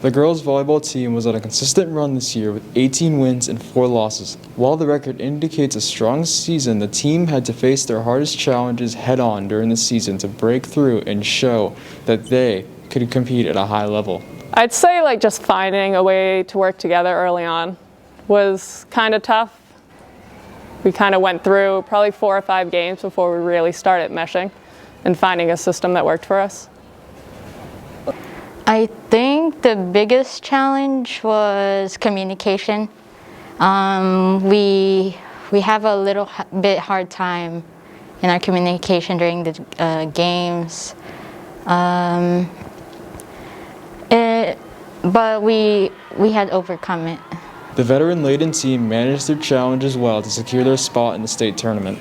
The girls' volleyball team was on a consistent run this year with 18 wins and 4 losses. While the record indicates a strong season, the team had to face their hardest challenges head-on during the season to break through and show that they could compete at a high level. I'd say just finding a way to work together early on was kind of tough. We kind of went through probably 4 or 5 games before we really started meshing and finding a system that worked for us. I think the biggest challenge was communication. We have a little bit hard time in our communication during the games. But we had overcome it. The veteran-laden team managed their challenge as well to secure their spot in the state tournament.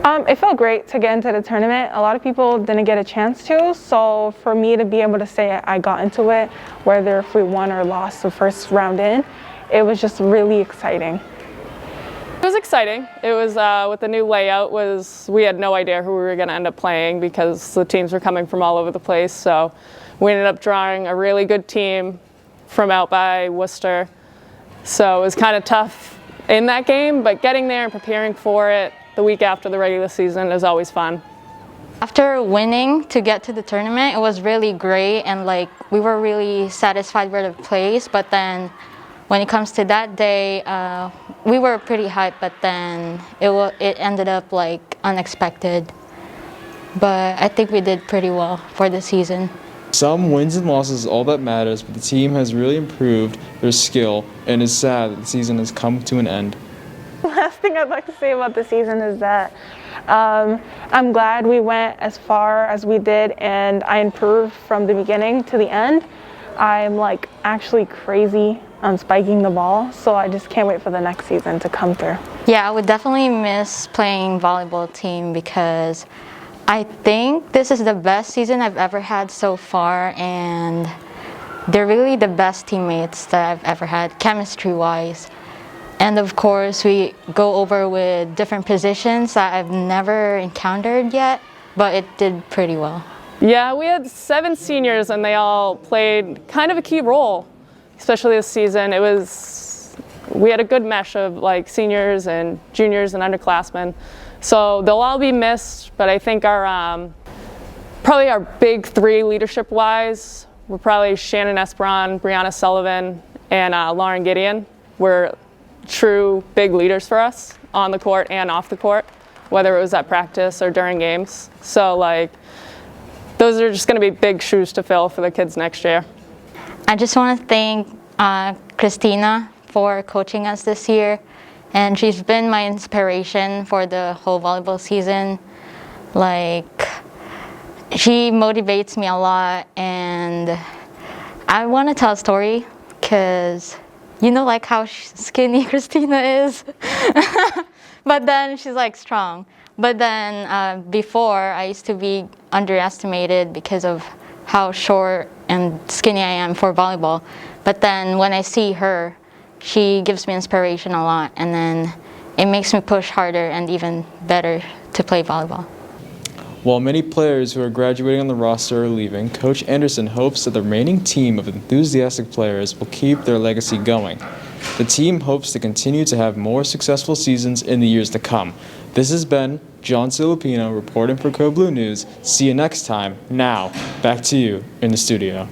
It felt great to get into the tournament. A lot of people didn't get a chance to, so for me to be able to say I got into it, whether if we won or lost the first round in, it was just really exciting. It was exciting. It was with the new layout we had no idea who we were going to end up playing because the teams were coming from all over the place. So we ended up drawing a really good team from out by Worcester. So it was kind of tough in that game, but getting there and preparing for it the week after the regular season is always fun. After winning to get to the tournament, it was really great, and we were really satisfied with the place. But then when it comes to that day, we were pretty hyped, but then it ended up unexpected. But I think we did pretty well for the season. Some wins and losses is all that matters, but the team has really improved their skill and is sad that the season has come to an end. Last thing I'd like to say about the season is that I'm glad we went as far as we did, and I improved from the beginning to the end. I'm actually crazy on spiking the ball, so I just can't wait for the next season to come through. Yeah, I would definitely miss playing volleyball team because I think this is the best season I've ever had so far, and they're really the best teammates that I've ever had, chemistry-wise. And of course, we go over with different positions that I've never encountered yet, but it did pretty well. Yeah, we had 7 seniors and they all played kind of a key role, especially this season. We had a good mesh of seniors and juniors and underclassmen. So they'll all be missed, but I think probably our big 3 leadership-wise were probably Shannon Esperon, Brianna Sullivan, and Lauren Gideon were true big leaders for us on the court and off the court, whether it was at practice or during games. So those are just going to be big shoes to fill for the kids next year. I just want to thank Christina for coaching us this year, and she's been my inspiration for the whole volleyball season. She motivates me a lot, and I want to tell a story because how skinny Christina is. But then she's strong. But then before, I used to be underestimated because of how short and skinny I am for volleyball. But then when I see her, she gives me inspiration a lot, and then it makes me push harder and even better to play volleyball. While many players who are graduating on the roster are leaving, Coach Anderson hopes that the remaining team of enthusiastic players will keep their legacy going. The team hopes to continue to have more successful seasons in the years to come. This has been John Silipigno reporting for Code Blue News. See you next time. Now, back to you in the studio.